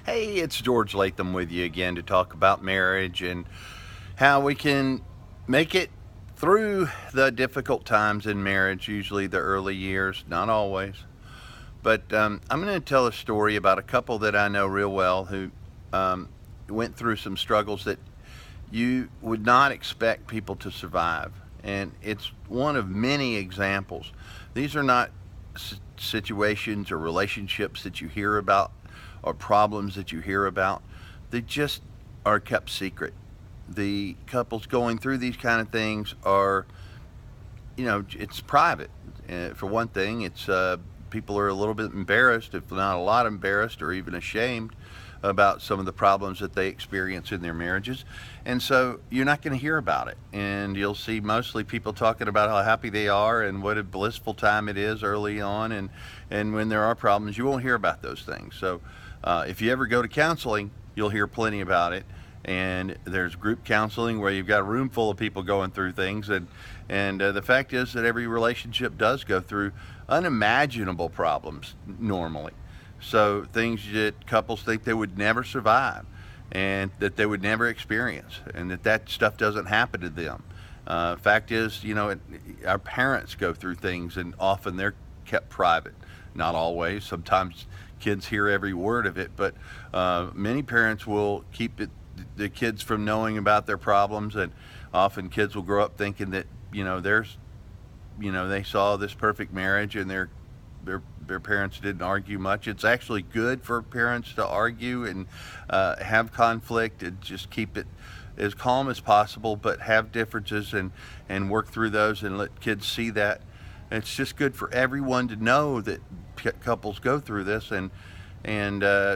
Hey, it's George Lathem with you again to talk about marriage and how we can make it through the difficult times in marriage, usually the early years, not always. But I'm going to tell a story about a couple that I know real well who um, went through some struggles that you would not expect people to survive. And it's one of many examples. These are not situations or relationships that you hear about or problems that you hear about. They just are kept secret. The couples going through these kind of things are, it's private. For one thing, it's people are a little bit embarrassed, if not a lot embarrassed or even ashamed about some of the problems that they experience in their marriages. And so you're not going to hear about it. And you'll see mostly people talking about how happy they are and what a blissful time it is early on. And when there are problems, you won't hear about those things. So if you ever go to counseling, you'll hear plenty about it. And there's group counseling where you've got a room full of people going through things. And the fact is that every relationship does go through unimaginable problems normally. So things that couples think they would never survive and that they would never experience, and that stuff doesn't happen to them. Fact is, our parents go through things and often they're kept private. Not always. Sometimes kids hear every word of it, but many parents will keep the kids from knowing about their problems, and often kids will grow up thinking that, they saw this perfect marriage and their parents didn't argue much. It's actually good for parents to argue and have conflict and just keep it as calm as possible, but have differences and work through those and let kids see that. It's just good for everyone to know that couples go through this, and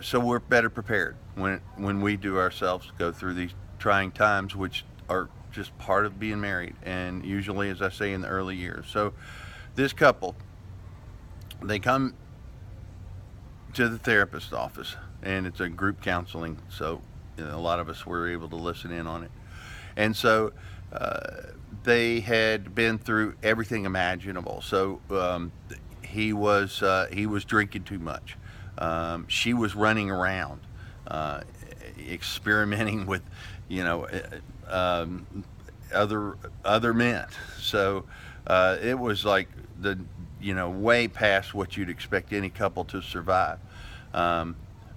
so we're better prepared when we do ourselves go through these trying times, which are just part of being married, and usually, as I say, in the early years. So this couple, they come to the therapist's office, and it's a group counseling, so a lot of us were able to listen in on it. And so they had been through everything imaginable. So he was drinking too much. She was running around, experimenting with, other men. So it was like way past what you'd expect any couple to survive.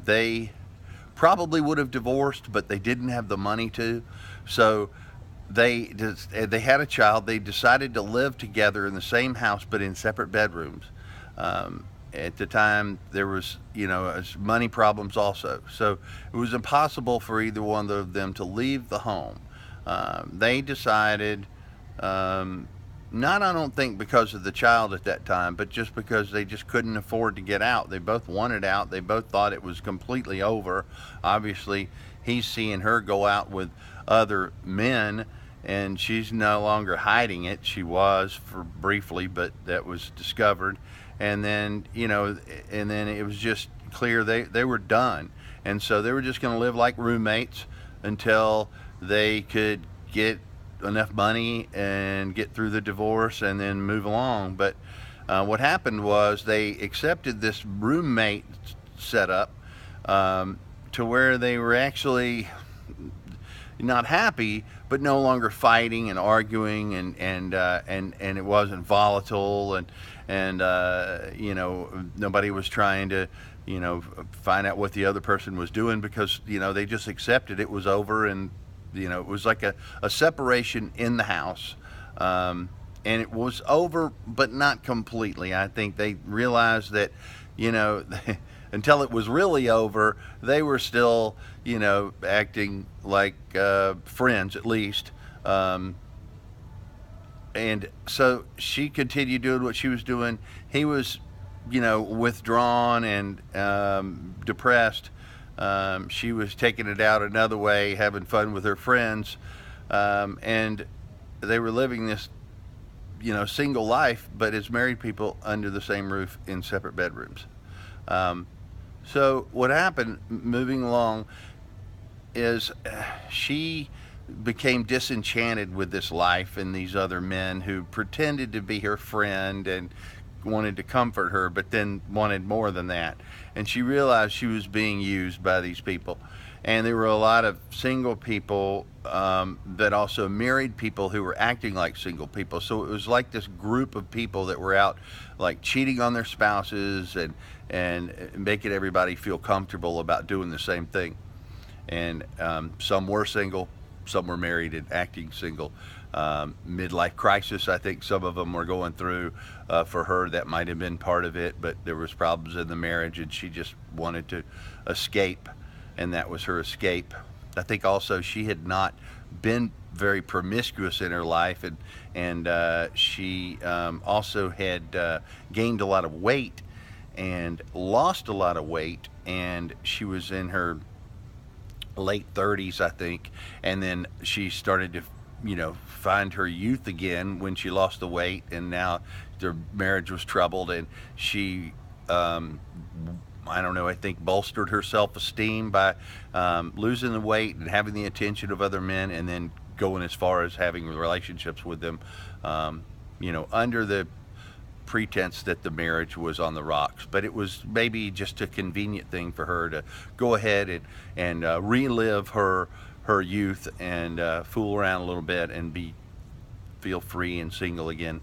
They probably would have divorced, but they didn't have the money to. So they had a child. They decided to live together in the same house, but in separate bedrooms. At the time, there was, money problems also. So it was impossible for either one of them to leave the home. They decided, not, I don't think because of the child at that time, but just because they just couldn't afford to get out. They both wanted out. They both thought it was completely over. Obviously, he's seeing her go out with other men, and she's no longer hiding it. She was for briefly, but that was discovered. And then, it was just clear they were done. And so they were just going to live like roommates until they could get enough money and get through the divorce and then move along. But what happened was they accepted this roommate setup to where they were actually not happy, but no longer fighting and arguing, and it wasn't volatile, and nobody was trying to find out what the other person was doing, because they just accepted it was over, and it was like a separation in the house, and it was over, but not completely. I think they realized that until it was really over, they were still acting like friends at least. And so she continued doing what she was doing. He was withdrawn and depressed. She was taking it out another way, having fun with her friends, and they were living this single life, but as married people under the same roof in separate bedrooms. So what happened moving along is she became disenchanted with this life and these other men who pretended to be her friend and wanted to comfort her, but then wanted more than that. And she realized she was being used by these people. And there were a lot of single people that also married people who were acting like single people. So it was like this group of people that were out like cheating on their spouses and making everybody feel comfortable about doing the same thing. And some were single, some were married and acting single. Midlife crisis, I think some of them were going through. For her, that might have been part of it, but there was problems in the marriage and she just wanted to escape, and that was her escape. I think also she had not been very promiscuous in her life, and she also had gained a lot of weight and lost a lot of weight, and she was in her late 30s, I think, and then she started to find her youth again when she lost the weight, and now their marriage was troubled, and she I don't know, I think bolstered her self-esteem by losing the weight and having the attention of other men, and then going as far as having relationships with them, under the pretense that the marriage was on the rocks. But it was maybe just a convenient thing for her to go ahead and relive her youth and fool around a little bit and feel free and single again,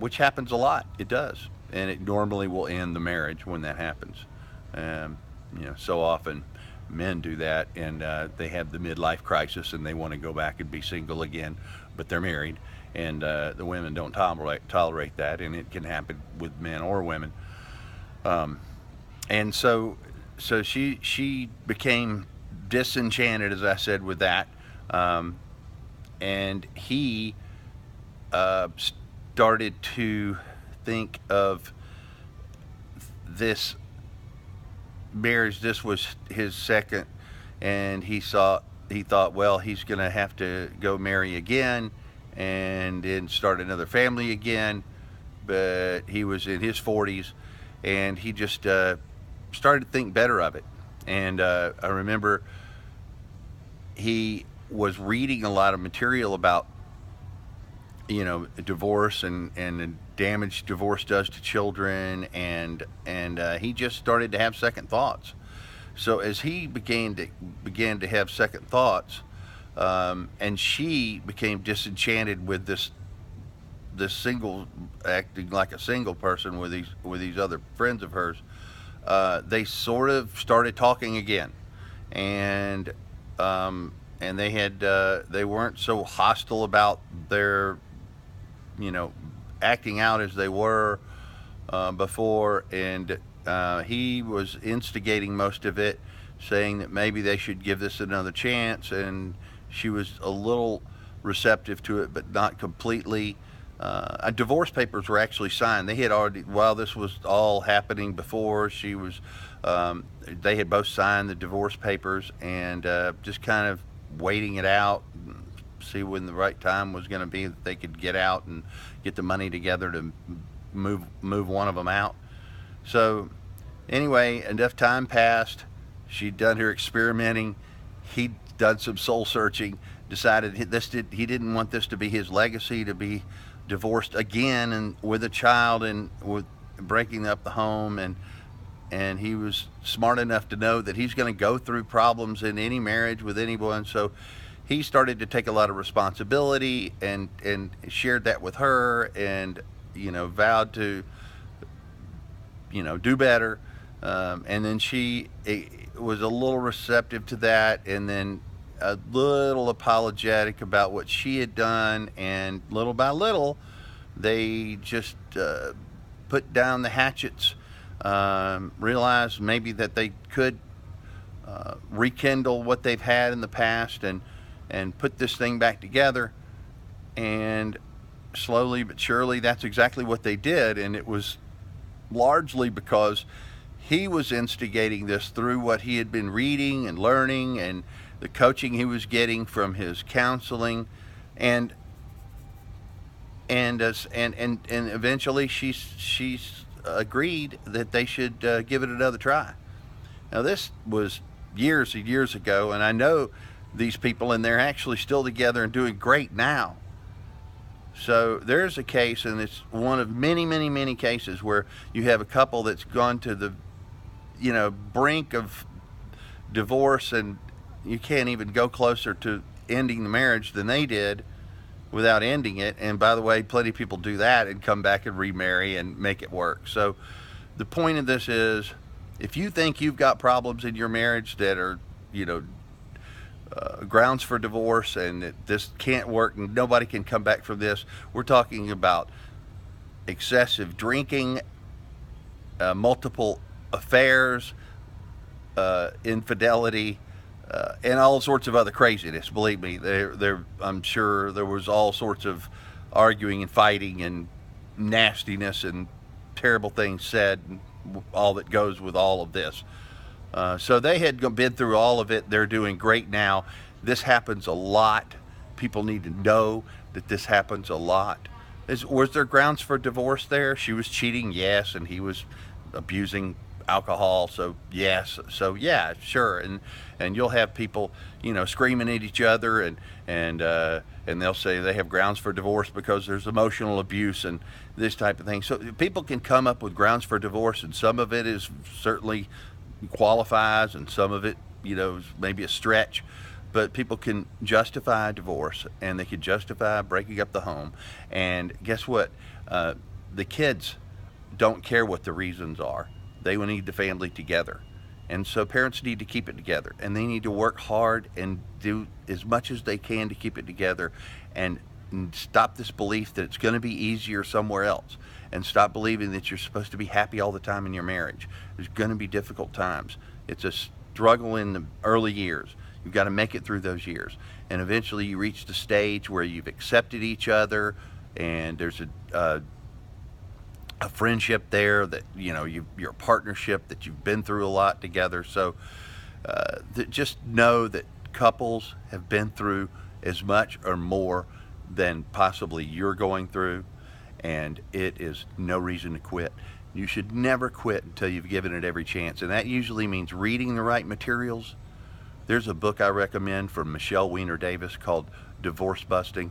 which happens a lot. It does, and it normally will end the marriage when that happens. So often men do that, and they have the midlife crisis and they want to go back and be single again, but they're married, and the women don't tolerate that, and it can happen with men or women. And so she became disenchanted, as I said, with that, and he started to think of this marriage. This was his second, and he thought, well, he's gonna have to go marry again and then start another family again. But he was in his 40s, and he just started to think better of it. And I remember he was reading a lot of material about divorce and the damage divorce does to children, and he just started to have second thoughts. So as he began to have second thoughts, and she became disenchanted with this single, acting like a single person with these other friends of hers, they sort of started talking again, and they weren't so hostile about their acting out as they were before, and he was instigating most of it, saying that maybe they should give this another chance, and she was a little receptive to it, but not completely. Divorce papers were actually signed. They had already, while this was all happening before, they had both signed the divorce papers, and just kind of waiting it out, see when the right time was going to be that they could get out and get the money together to move one of them out. So anyway, enough time passed. She'd done her experimenting. He'd done some soul searching, decided he didn't want this to be his legacy, to be divorced again and with a child and with breaking up the home, and he was smart enough to know that he's going to go through problems in any marriage with anyone. So he started to take a lot of responsibility and shared that with her, and vowed to do better, and then she was a little receptive to that, and then a little apologetic about what she had done, and little by little they just put down the hatchets, realized maybe that they could rekindle what they've had in the past and put this thing back together. And slowly but surely that's exactly what they did, and it was largely because he was instigating this through what he had been reading and learning and the coaching he was getting from his counseling, and eventually she's agreed that they should give it another try. Now this was years and years ago, and I know these people, and they're actually still together and doing great now. So there's a case, and it's one of many, many, many cases where you have a couple that's gone to the, brink of divorce, and you can't even go closer to ending the marriage than they did without ending it. And by the way, plenty of people do that and come back and remarry and make it work. So the point of this is, if you think you've got problems in your marriage that are, grounds for divorce, and that this can't work and nobody can come back from this, we're talking about excessive drinking, multiple affairs, infidelity, and all sorts of other craziness. Believe me, I'm sure there was all sorts of arguing and fighting and nastiness and terrible things said, and all that goes with all of this. So they had been through all of it. They're doing great now. This happens a lot. People need to know that this happens a lot. Was there grounds for divorce there? She was cheating, yes, and he was abusing alcohol, so yes. So yeah, sure. And you'll have people, screaming at each other, and they'll say they have grounds for divorce because there's emotional abuse and this type of thing. So people can come up with grounds for divorce, and some of it is certainly qualifies, and some of it, is maybe a stretch, but people can justify divorce, and they can justify breaking up the home. And guess what? The kids don't care what the reasons are. They will need the family together. And so parents need to keep it together, and they need to work hard and do as much as they can to keep it together, and stop this belief that it's going to be easier somewhere else, and stop believing that you're supposed to be happy all the time in your marriage. There's going to be difficult times. It's a struggle in the early years. You've got to make it through those years, and eventually you reach the stage where you've accepted each other, and there's a friendship there, that you're a partnership, that you've been through a lot together. So just know that couples have been through as much or more than possibly you're going through, and it is no reason to quit. You should never quit until you've given it every chance, and that usually means reading the right materials. There's a book I recommend from Michelle Weiner Davis called Divorce Busting,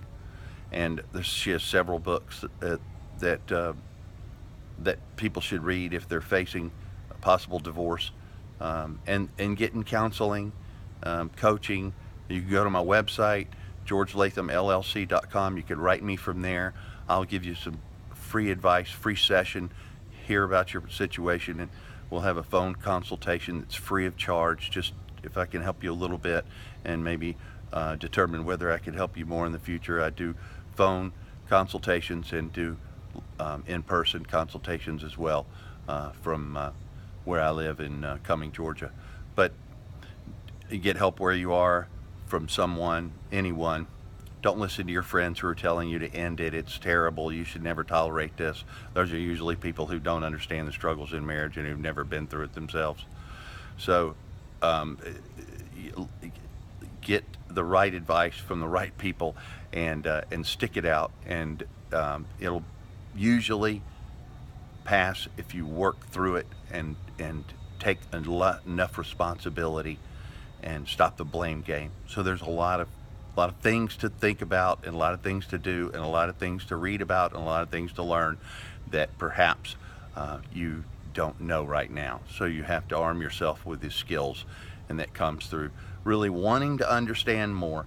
and she has several books that people should read if they're facing a possible divorce, and getting counseling, coaching. You can go to my website, georgelathemllc.com. You can write me from there. I'll give you some free advice, free session, hear about your situation, and we'll have a phone consultation that's free of charge, just if I can help you a little bit, and maybe determine whether I can help you more in the future. I do phone consultations and do in-person consultations as well, from where I live in Cumming, Georgia. But you get help where you are, from someone, anyone. Don't listen to your friends who are telling you to end it. It's terrible. You should never tolerate this. Those are usually people who don't understand the struggles in marriage and who've never been through it themselves. So get the right advice from the right people, and stick it out, and it'll usually pass if you work through it and take enough responsibility and stop the blame game. So there's a lot of things to think about, and a lot of things to do, and a lot of things to read about, and a lot of things to learn that perhaps you don't know right now. So you have to arm yourself with these skills, and that comes through really wanting to understand more,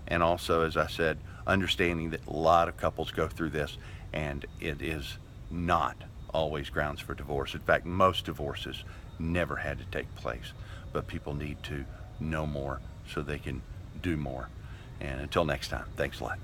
and also, as I said, understanding that a lot of couples go through this, and it is not always grounds for divorce. In fact, most divorces never had to take place, but people need to know more so they can do more. And until next time, thanks a lot.